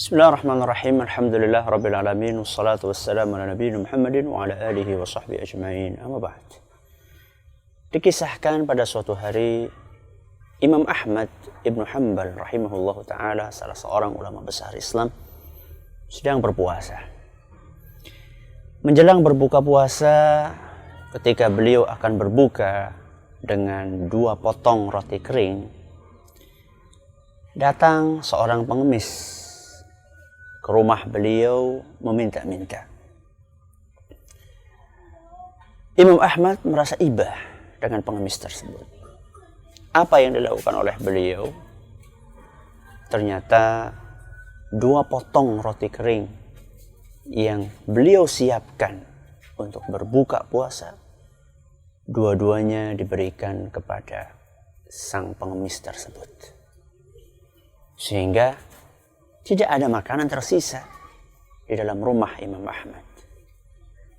Bismillahirrahmanirrahim. Alhamdulillah rabbil alamin wassalatu wassalamu ala nabiyina Muhammadin wa ala alihi wa sahbihi ajma'in. Amma ba'd. Dikisahkan pada suatu hari Imam Ahmad Ibn Hanbal rahimahullahu ta'ala, salah seorang ulama besar Islam, sedang berpuasa. Menjelang berbuka puasa, ketika beliau akan berbuka dengan 2 potong roti kering, datang seorang pengemis ke rumah beliau meminta-minta. Imam Ahmad merasa iba dengan pengemis tersebut. Apa yang dilakukan oleh beliau? Ternyata 2 potong roti kering yang beliau siapkan untuk berbuka puasa, dua-duanya diberikan kepada sang pengemis tersebut. Sehingga tidak ada makanan tersisa di dalam rumah Imam Ahmad.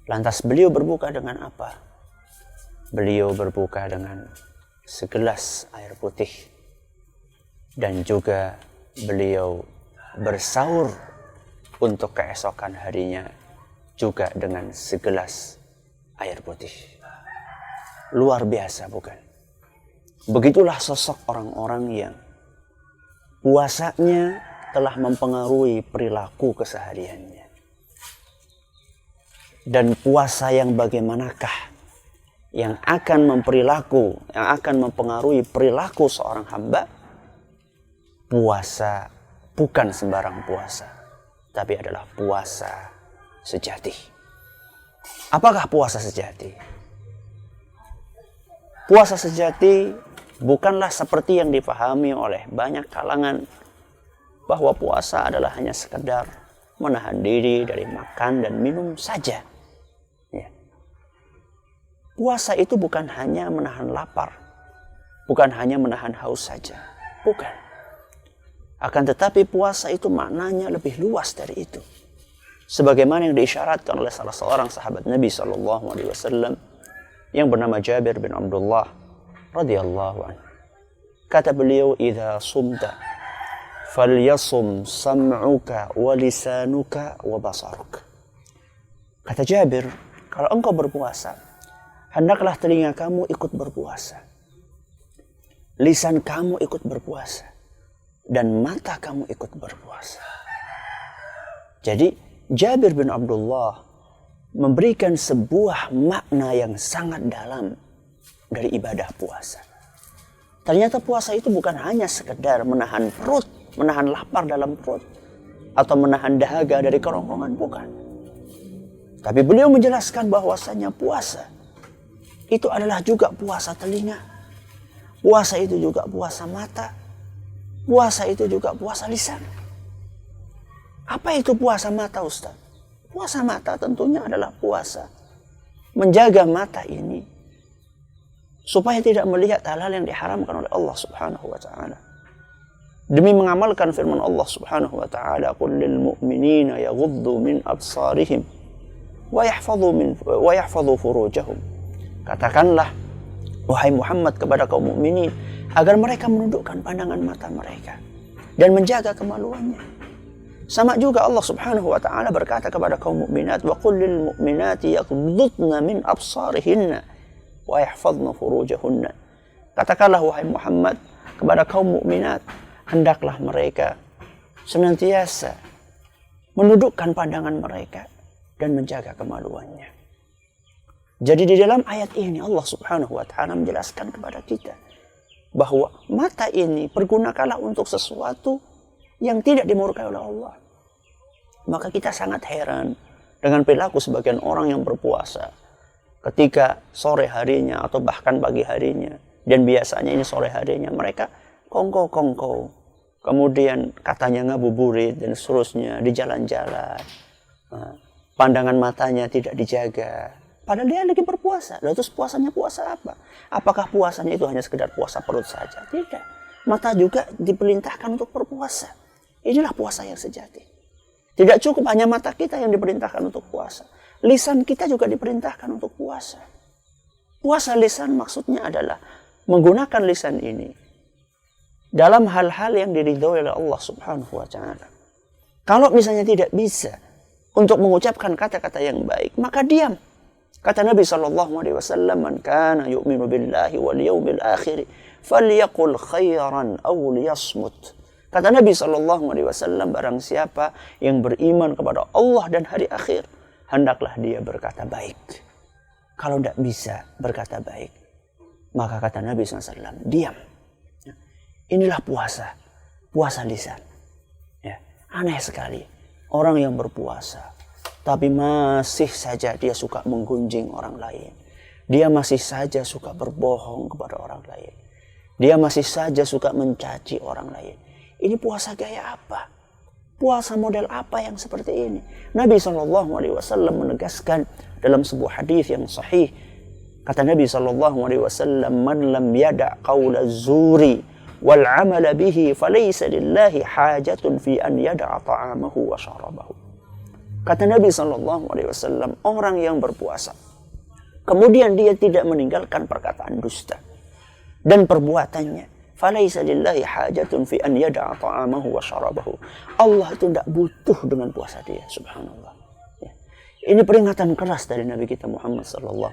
Lantas beliau berbuka dengan apa? Beliau berbuka dengan segelas air putih. Dan juga beliau bersahur untuk keesokan harinya juga dengan segelas air putih. Luar biasa, bukan? Begitulah sosok orang-orang yang puasanya telah mempengaruhi perilaku kesehariannya. Dan puasa yang bagaimanakah yang akan mempengaruhi perilaku seorang hamba? Puasa bukan sembarang puasa, tapi adalah puasa sejati. Apakah puasa sejati? Puasa sejati bukanlah seperti yang dipahami oleh banyak kalangan, bahwa puasa adalah hanya sekedar menahan diri dari makan dan minum saja. Ya. Puasa itu bukan hanya menahan lapar, bukan hanya menahan haus saja, bukan. Akan tetapi puasa itu maknanya lebih luas dari itu. Sebagaimana yang diisyaratkan oleh salah seorang sahabat Nabi SAW yang bernama Jabir bin Abdullah radhiyallahu anhu. Kata beliau, "Idza sumta falyasum sam'uka wa lisanuka wa basaruk." Kata Jabir, kalau engkau berpuasa, hendaklah telinga kamu ikut berpuasa, lisan kamu ikut berpuasa, dan mata kamu ikut berpuasa. Jadi Jabir bin Abdullah memberikan sebuah makna yang sangat dalam dari ibadah puasa. Ternyata puasa itu bukan hanya sekedar menahan perut, menahan lapar dalam perut, atau menahan dahaga dari kerongkongan, bukan. Tapi beliau menjelaskan bahwasanya puasa itu adalah juga puasa telinga, puasa itu juga puasa mata, puasa itu juga puasa lisan. Apa itu puasa mata, Ustaz? Puasa mata tentunya adalah puasa menjaga mata ini supaya tidak melihat hal-hal yang diharamkan oleh Allah Subhanahu wa ta'ala. Demi mengamalkan firman Allah Subhanahu wa ta'ala, "Qul lil mu'minina yaghuddu min absarihim wa yahfadhu furujahum." Katakanlah, wahai Muhammad, kepada kaum mukminin agar mereka menundukkan pandangan mata mereka dan menjaga kemaluannya. Sama juga Allah Subhanahu wa ta'ala berkata kepada kaum mukminat, "Wa qul lil mu'minati yaghuddna min absarihinna wa yahfadhna furujahunna." Katakanlah, wahai Muhammad, kepada kaum mukminat, hendaklah mereka senantiasa menundukkan pandangan mereka dan menjaga kemaluannya. Jadi di dalam ayat ini Allah Subhanahu wa ta'ala menjelaskan kepada kita bahwa mata ini pergunakanlah untuk sesuatu yang tidak dimurkai oleh Allah. Maka kita sangat heran dengan perilaku sebagian orang yang berpuasa ketika sore harinya atau bahkan pagi harinya, dan biasanya ini sore harinya, mereka kongko-kongko, kemudian katanya ngabuburit dan seterusnya di jalan-jalan. Pandangan matanya tidak dijaga, padahal dia lagi berpuasa. Lalu terus puasanya puasa apa? Apakah puasanya itu hanya sekedar puasa perut saja? Tidak. Mata juga diperintahkan untuk berpuasa. Inilah puasa yang sejati. Tidak cukup hanya mata kita yang diperintahkan untuk puasa, lisan kita juga diperintahkan untuk puasa. Puasa lisan maksudnya adalah menggunakan lisan ini dalam hal-hal yang diridhoi oleh Allah Subhanahu wa ta'ala. Kalau misalnya tidak bisa untuk mengucapkan kata-kata yang baik, maka diam. Kata Nabi SAW, "Man kana yu'minu billahi wal yawmil akhir, falyaqul khairan aw liyasmut." Kata Nabi SAW, barang siapa yang beriman kepada Allah dan hari akhir, hendaklah dia berkata baik. Kalau tidak bisa berkata baik, maka kata Nabi SAW, diam. Inilah puasa, puasa lisan. Ya, aneh sekali, orang yang berpuasa, tapi masih saja dia suka menggunjing orang lain. Dia masih saja suka berbohong kepada orang lain. Dia masih saja suka mencaci orang lain. Ini puasa gaya apa? Puasa model apa yang seperti ini? Nabi SAW menegaskan dalam sebuah hadis yang sahih. Kata Nabi SAW, "Man lam yada' qawla zuri wal 'amala bihi falaysa lillahi hajatun fi an yada'a ta'amahu wa syarabahu." Kata Nabi SAW, orang yang berpuasa, kemudian dia tidak meninggalkan perkataan dusta dan perbuatannya, falaisa lillahi hajatun fi an yada'a ta'amahu wa syarabahu. Allah itu tidak butuh dengan puasa dia, subhanallah. Ya. Ini peringatan keras dari Nabi kita Muhammad SAW,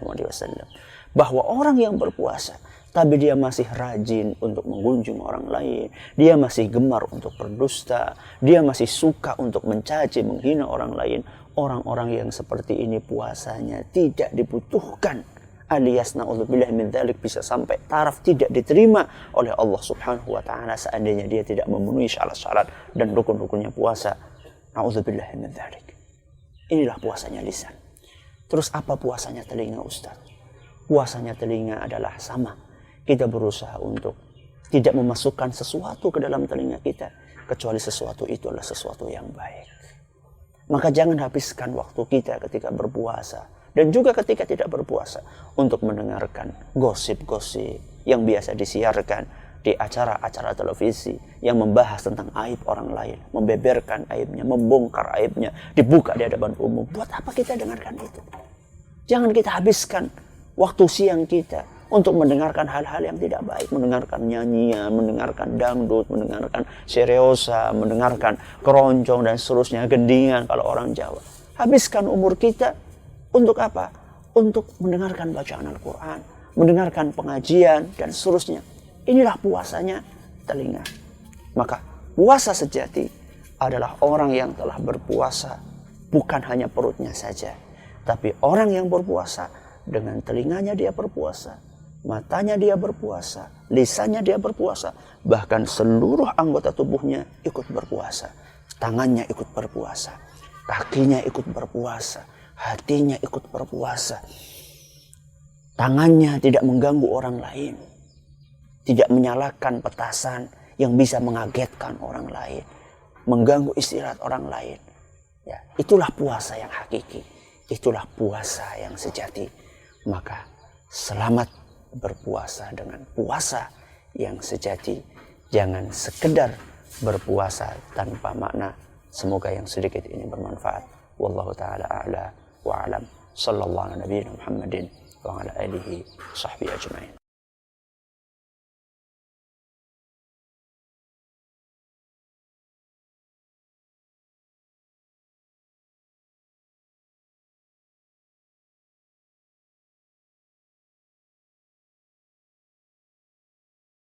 bahwa orang yang berpuasa tapi dia masih rajin untuk mengunjung orang lain, dia masih gemar untuk berdusta, dia masih suka untuk mencaci, menghina orang lain. Orang-orang yang seperti ini puasanya tidak dibutuhkan, alias na'udzubillah min dzalik, bisa sampai taraf tidak diterima oleh Allah Subhanahu wa taala seandainya dia tidak memenuhi syarat-syarat dan rukun-rukunnya puasa. Na'udzubillah min dzalik. Inilah puasanya lisan. Terus apa puasanya telinga, Ustaz? Puasanya telinga adalah sama. Kita berusaha untuk tidak memasukkan sesuatu ke dalam telinga kita kecuali sesuatu itu adalah sesuatu yang baik. Maka jangan habiskan waktu kita ketika berpuasa dan juga ketika tidak berpuasa untuk mendengarkan gosip-gosip yang biasa disiarkan di acara-acara televisi yang membahas tentang aib orang lain, membeberkan aibnya, membongkar aibnya, dibuka di hadapan umum. Buat apa kita dengarkan itu? Jangan kita habiskan waktu siang kita untuk mendengarkan hal-hal yang tidak baik, mendengarkan nyanyian, mendengarkan dangdut, mendengarkan seriosa, mendengarkan keroncong dan seterusnya, gendingan kalau orang Jawa. Habiskan umur kita untuk apa? Untuk mendengarkan bacaan Al-Quran, mendengarkan pengajian dan seterusnya. Inilah puasanya telinga. Maka puasa sejati adalah orang yang telah berpuasa bukan hanya perutnya saja, tapi orang yang berpuasa dengan telinganya dia berpuasa, matanya dia berpuasa, lisannya dia berpuasa, bahkan seluruh anggota tubuhnya ikut berpuasa. Tangannya ikut berpuasa, kakinya ikut berpuasa, hatinya ikut berpuasa. Tangannya tidak mengganggu orang lain, tidak menyalakan petasan yang bisa mengagetkan orang lain, mengganggu istirahat orang lain. Ya, itulah puasa yang hakiki, itulah puasa yang sejati. Maka selamat berpuasa dengan puasa yang sejati. Jangan sekedar berpuasa tanpa makna. Semoga yang sedikit ini bermanfaat. Wallahu ta'ala a'la wa alam. Sallallahu ala nabiyina Muhammadin wa ala alihi sahbihi ajma'in.